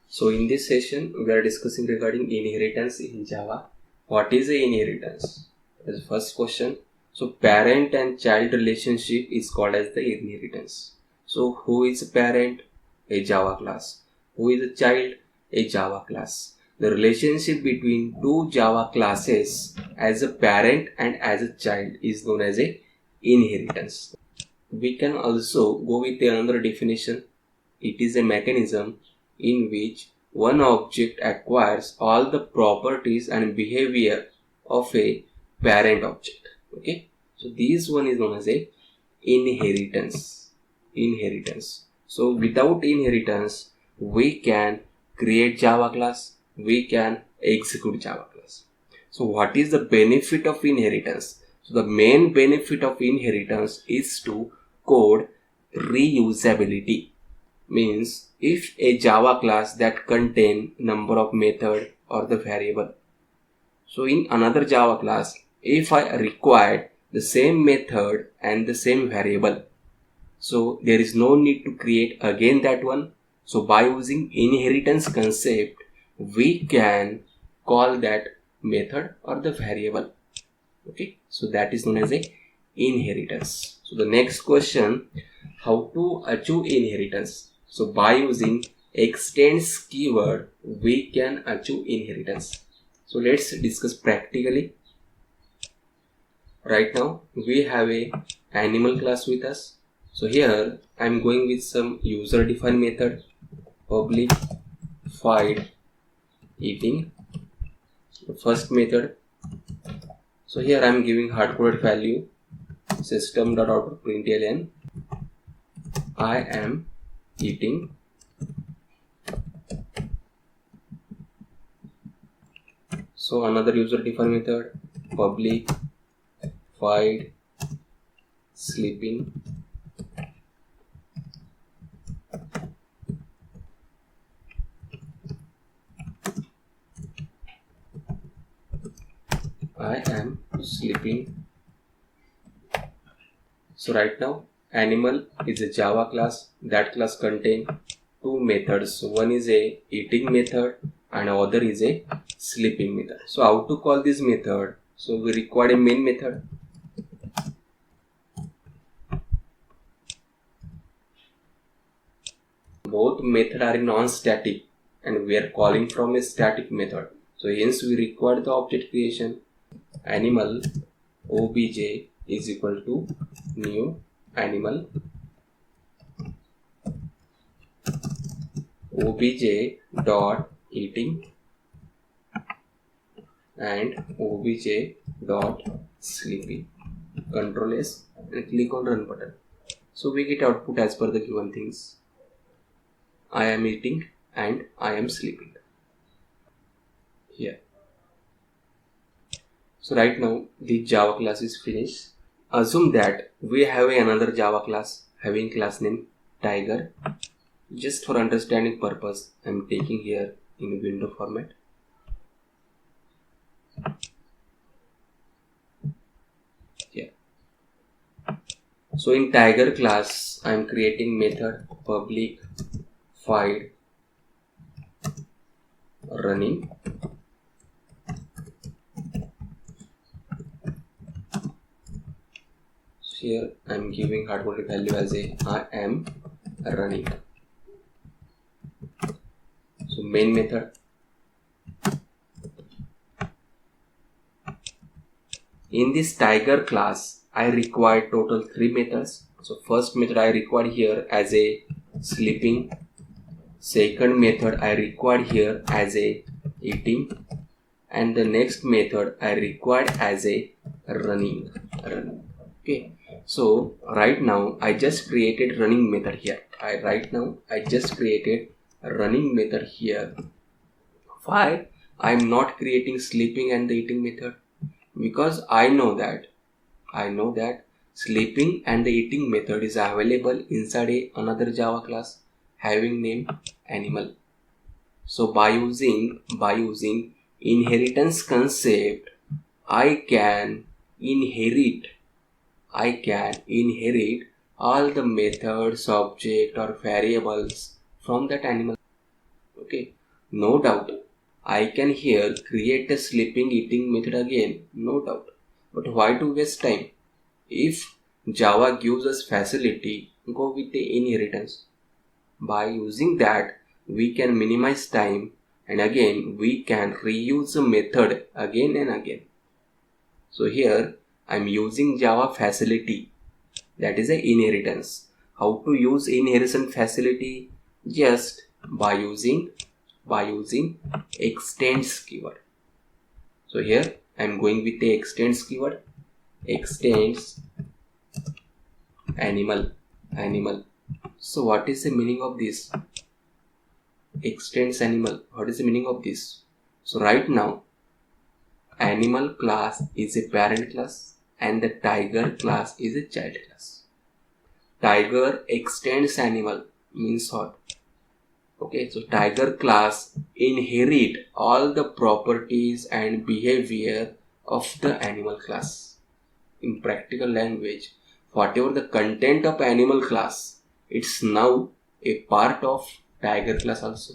So in this session, we are discussing regarding inheritance in Java. What is a inheritance? As first question. So parent and child relationship is called as the inheritance. So who is a parent? A Java class. Who is a child? A Java class. The relationship between two Java classes as a parent and as a child is known as a inheritance. We can also go with another definition. It is a mechanism in which one object acquires all the properties and behavior of a parent object. Okay, so this one is known as a inheritance. So without inheritance, we can create Java class, we can execute Java class. So what is the benefit of inheritance? So the main benefit of inheritance is to code reusability. Means if a Java class that contain number of method or the variable, so in another Java class, if I required the same method and the same variable, so there is no need to create again that one. So by using inheritance concept, we can call that method or the variable. Okay, so that is known as a inheritance. So the next question, how to achieve inheritance? So by using extends keyword, we can achieve inheritance. So let's discuss practically. Right now we have a animal class with us. So here I am going with some user defined method, public void eating, the first method. So here I am giving hard-coded value system.out.println I am eating. So another user defined method, public void sleeping. I am sleeping. So right now animal is a Java class. That class contains two methods. One is a eating method and other is a sleeping method. So how to call this method? So we require a main method. Both methods are non-static and we are calling from a static method. So hence we require the object creation. Animal obj is equal to new animal obj dot eating and obj dot sleeping. Control S and click on run button. So we get output as per the given things. I am eating and I am sleeping. Here. So right now the Java class is finished. Assume that we have another Java class having class name tiger. Just for understanding purpose, I am taking here in window format. Here. So in tiger class, I am creating method public void running. Here I am giving hard-coded value as a I am running. So main method. In this tiger class, I require total 3 methods. So first method I require here as a sleeping. Second method I require here as a eating. And the next method I required as a running. Okay. So right now I just created running method here. I just created a running method here. Why I am not creating sleeping and the eating method? Because I know that sleeping and the eating method is available inside another Java class having name animal. So by using inheritance concept, I can inherit all the methods, object or variables from that animal. Okay, no doubt. I can here create a sleeping eating method again, no doubt. But why to waste time? If Java gives us facility, go with the inheritance. By using that, we can minimize time, and again we can reuse the method again and again. So here I am using Java facility, that is a inheritance. How to use inheritance facility? Just by using extends keyword. So here I am going with the extends keyword. Extends animal. So what is the meaning of this? Extends animal. What is the meaning of this? So right now animal class is a parent class and the tiger class is a child class. Tiger extends animal means what? Okay, so tiger class inherit all the properties and behavior of the animal class. In practical language, whatever the content of animal class, it's now a part of tiger class also.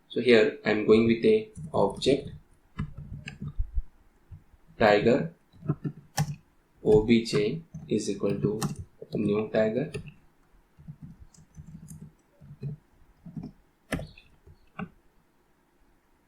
So here I am going with a object tiger obj is equal to new tiger.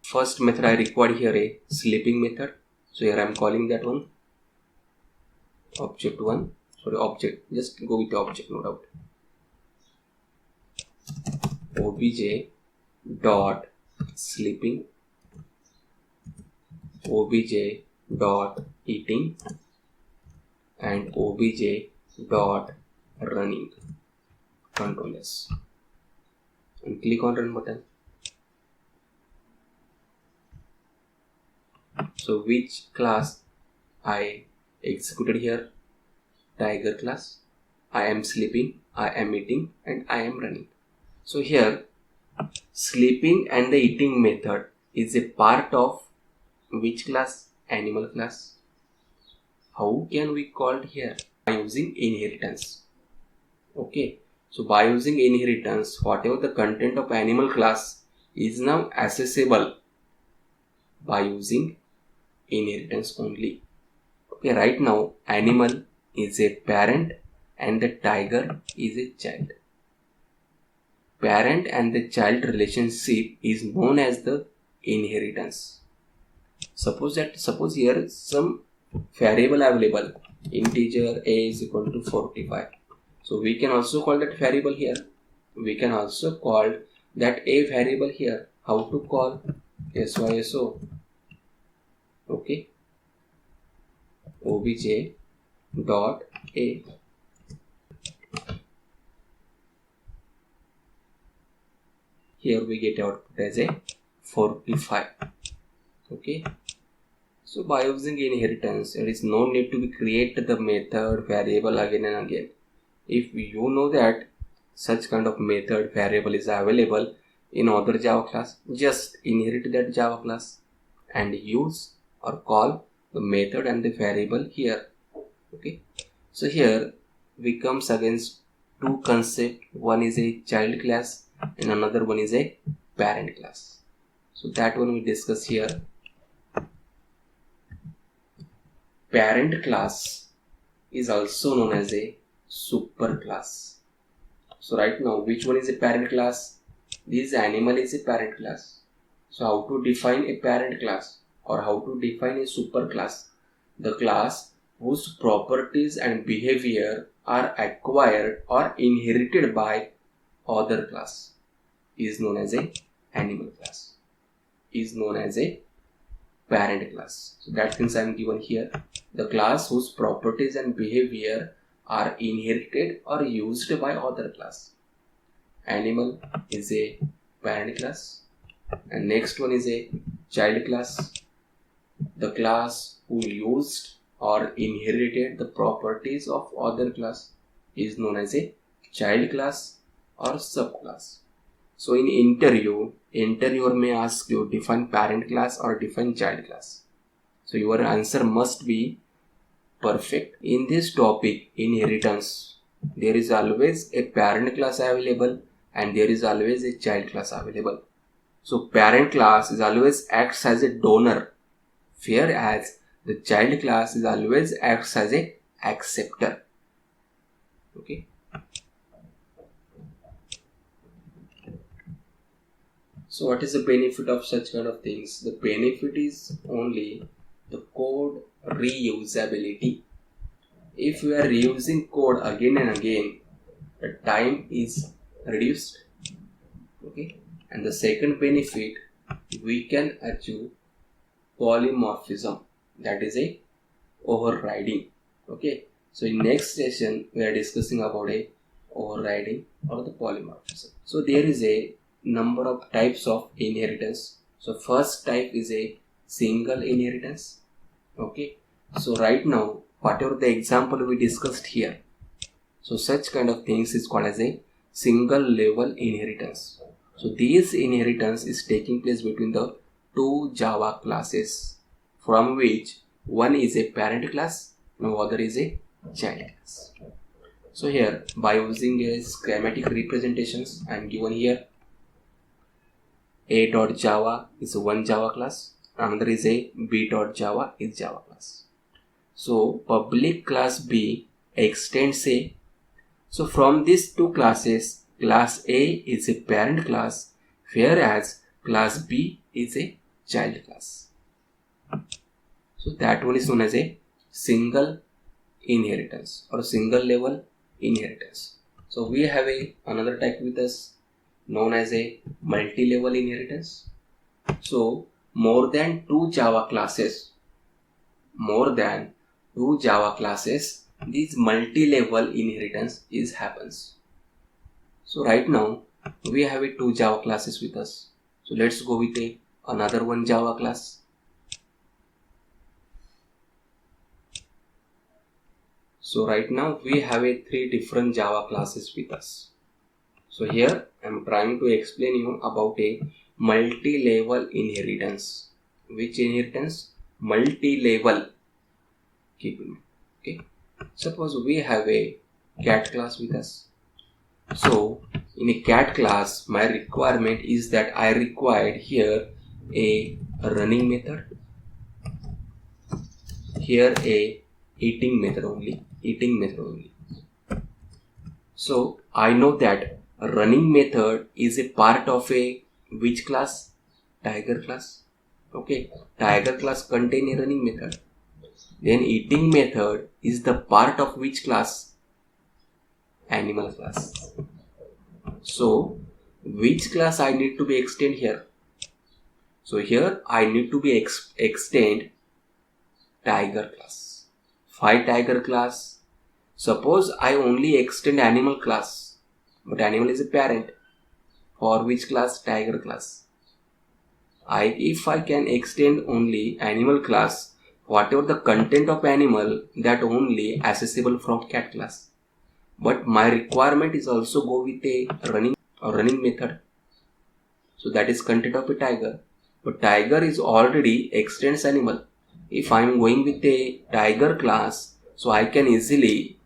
First method I required here a sleeping method. So here I am calling that one object 1. Sorry, object. Just go with the object, no doubt. Obj dot sleeping, obj dot eating, and obj dot running. Control S and click on run button. So which class I executed here? Tiger class. I am sleeping, I am eating, and I am running. So here sleeping and the eating method is a part of which class? Animal class. How can we call it here? By using inheritance. Okay, so by using inheritance, whatever the content of animal class is now accessible by using inheritance only. Okay, right now animal is a parent and the tiger is a child. Parent and the child relationship is known as the inheritance. Suppose here some variable available, integer a is equal to 45. So we can also call that variable here. We can also call that a variable here. How to call? SYSO. Okay. Obj dot a. Here we get output as a 45. Okay. So by using inheritance, there is no need to create the method variable again and again. If you know that such kind of method variable is available in other Java class, just inherit that Java class and use or call the method and the variable here. Okay. So here we comes against two concepts. One is a child class and another one is a parent class. So that one we discuss here. Parent class is also known as a super class. So right now, which one is a parent class? This animal is a parent class. So how to define a parent class or how to define a super class? The class whose properties and behavior are acquired or inherited by other class is known as a animal class, is known as a parent class. So that things I am given here. The class whose properties and behavior are inherited or used by other class. Animal is a parent class and next one is a child class. The class who used or inherited the properties of other class is known as a child class or subclass. So in interview may ask you define parent class or define child class. So your answer must be perfect. In this topic inheritance, there is always a parent class available and there is always a child class available. So parent class is always acts as a donor, whereas the child class is always acts as a acceptor. Okay. So what is the benefit of such kind of things? The benefit is only the code reusability. If we are reusing code again and again, the time is reduced. Okay. And the second benefit, we can achieve polymorphism, that is a overriding. Okay. So in next session we are discussing about a overriding or the polymorphism. So there is a number of types of inheritance. So first type is a single inheritance. Okay. So right now whatever the example we discussed here, so such kind of things is called as a single level inheritance. So this inheritance is taking place between the two Java classes, from which one is a parent class and other is a child class. So here by using a schematic representations, I am given here a.java is one Java class, another is a b.java is Java class. So public class B extends A. So from these two classes, class A is a parent class, whereas class B is a child class. So that one is known as a single inheritance or single level inheritance. So we have another type with us known as a multi-level inheritance. So more than two Java classes, this multi-level inheritance happens. So right now we have two Java classes with us. So let's go with another one Java class. So right now we have three different Java classes with us. So here I am trying to explain you about a multi-level inheritance. Which inheritance? Multi-level. Keep in mind. Okay. Suppose we have a cat class with us. So in a cat class, my requirement is that I required here a running method, here a eating method only. So I know that a running method is a part of a which class? Tiger class. Okay, tiger class contain a running method. Then eating method is the part of which class? Animal class. So which class I need to be extend here? So here I need to be extend tiger class. Why tiger class? Suppose I only extend animal class, but animal is a parent. For which class? Tiger class. If I can extend only animal class, whatever the content of animal, that only accessible from cat class. But my requirement is also go with a running method. So that is content of a tiger. But tiger is already extends animal. If I am going with a tiger class, so I can easily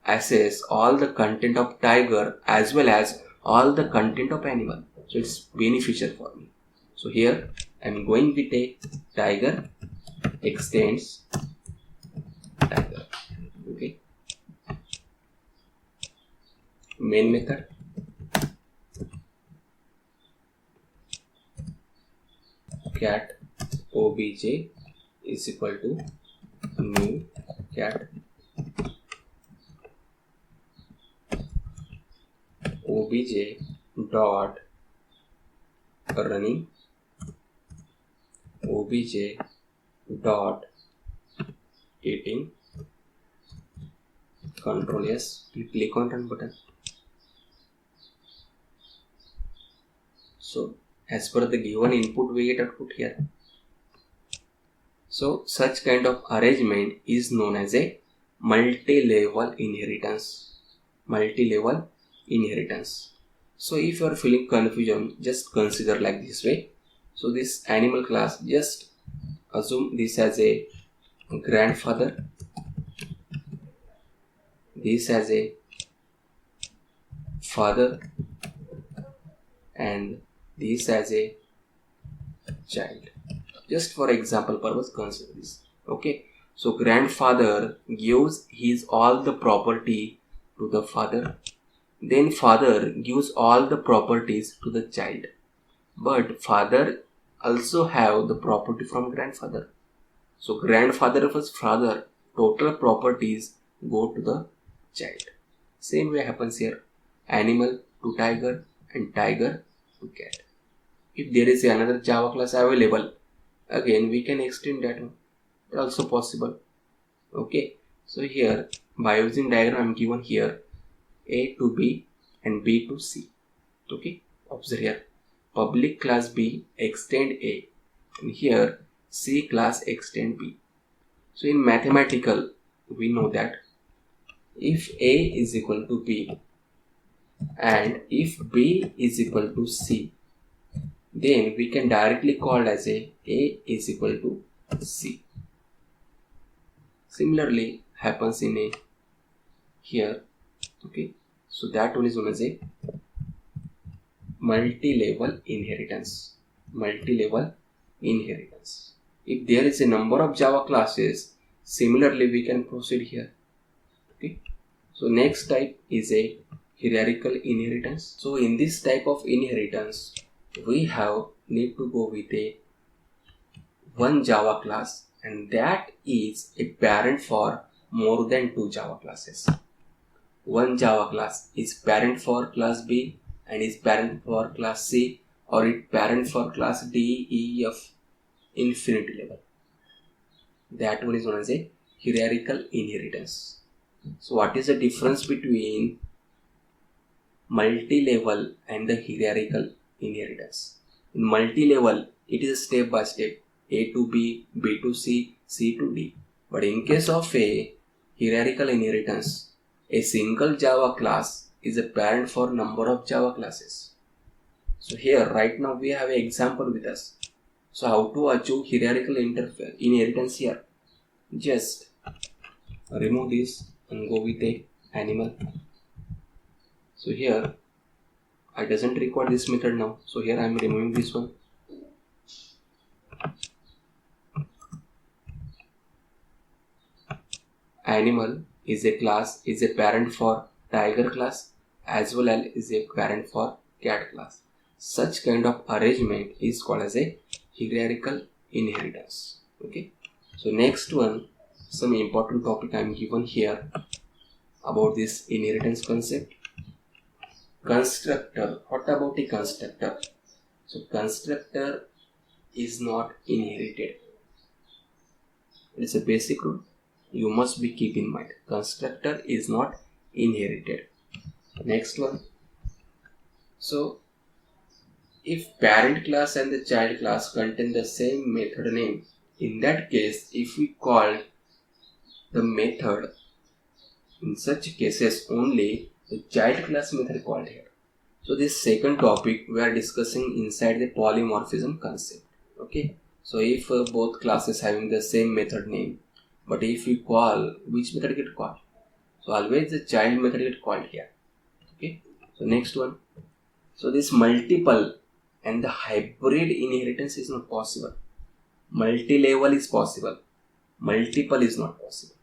access all the content of tiger as well as all the content of animal. So it's beneficial for me. So here I am going with a tiger extends tiger. Okay. Main method. Cat obj is equal to new cat obj dot running obj dot eating control S. You click on run button. So as per the given input we get output here. So such kind of arrangement is known as a multi-level inheritance. So if you are feeling confusion, just consider like this way. So this animal class, just assume this as a grandfather, this as a father, and this as a child. Just for example purpose, consider this. Okay, so grandfather gives his all the property to the father, then father gives all the properties to the child, but father also have the property from grandfather. So grandfather plus father total properties go to the child. Same way happens here. Animal to tiger and tiger to cat. If there is another Java class available, again we can extend that one. Also possible. Okay. So here by using diagram I am given here A to B and B to C. Okay. Observe here. Public class B extend A, and here C class extend B. So in mathematical we know that if A is equal to B and if B is equal to C, then we can directly call as A is equal to C. Similarly happens in A here. Okay, so that one is known as a multi-level inheritance. Multi-level inheritance. If there is a number of Java classes, similarly we can proceed here. Okay, so next type is a hierarchical inheritance. So in this type of inheritance, we need to go with a one Java class, and that is a parent for more than two Java classes. One Java class is parent for class B and is parent for class C, or it parent for class D, E, F, infinity level. That one is known as a hierarchical inheritance. So what is the difference between multi-level and the hierarchical inheritance? In multi-level, it is step by step, A to B, B to C, C to D. But in case of a hierarchical inheritance, a single Java class is a parent for number of Java classes. So here right now we have an example with us. So how to achieve hierarchical inheritance here? Just remove this and go with a animal. So here I doesn't require this method now. So here I am removing this one. Animal is a class, is a parent for tiger class as well as is a parent for cat class. Such kind of arrangement is called as a hierarchical inheritance. Okay. So next one, some important topic I am given here about this inheritance concept. Constructor. What about a constructor? So constructor is not inherited. It is a basic rule. You must be keep in mind. Constructor is not inherited. Next one. So if parent class and the child class contain the same method name, in that case, if we call the method, in such cases only the child class method called here. So this second topic we are discussing inside the polymorphism concept. Okay. So if both classes having the same method name, but if we call, which method get called? So always the child method get called here. Okay. So next one. So this multiple and the hybrid inheritance is not possible. Multi-level is possible. Multiple is not possible.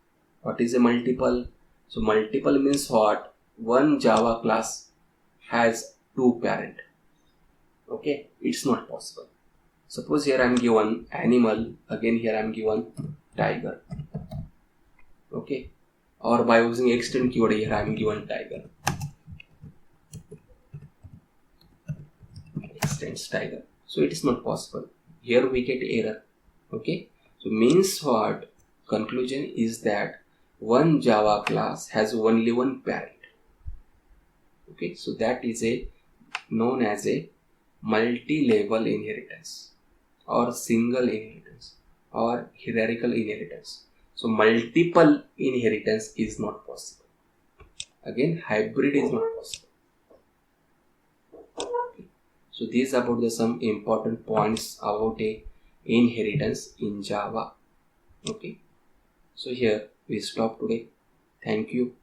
What is a multiple? So multiple means what? One Java class has two parent. Okay. It's not possible. Suppose here I am given animal. Again here I am given tiger. Okay, or by using extend keyword here I am given tiger. Extends tiger. So it is not possible. Here we get error. Okay, so means what? Conclusion is that one Java class has only one parent. Okay, so that is a known as a multi-level inheritance or single inheritance or hierarchical inheritance. So multiple inheritance is not possible. Again, hybrid is not possible. Okay. So these are about the some important points about a inheritance in Java. Okay. So here we stop today. Thank you.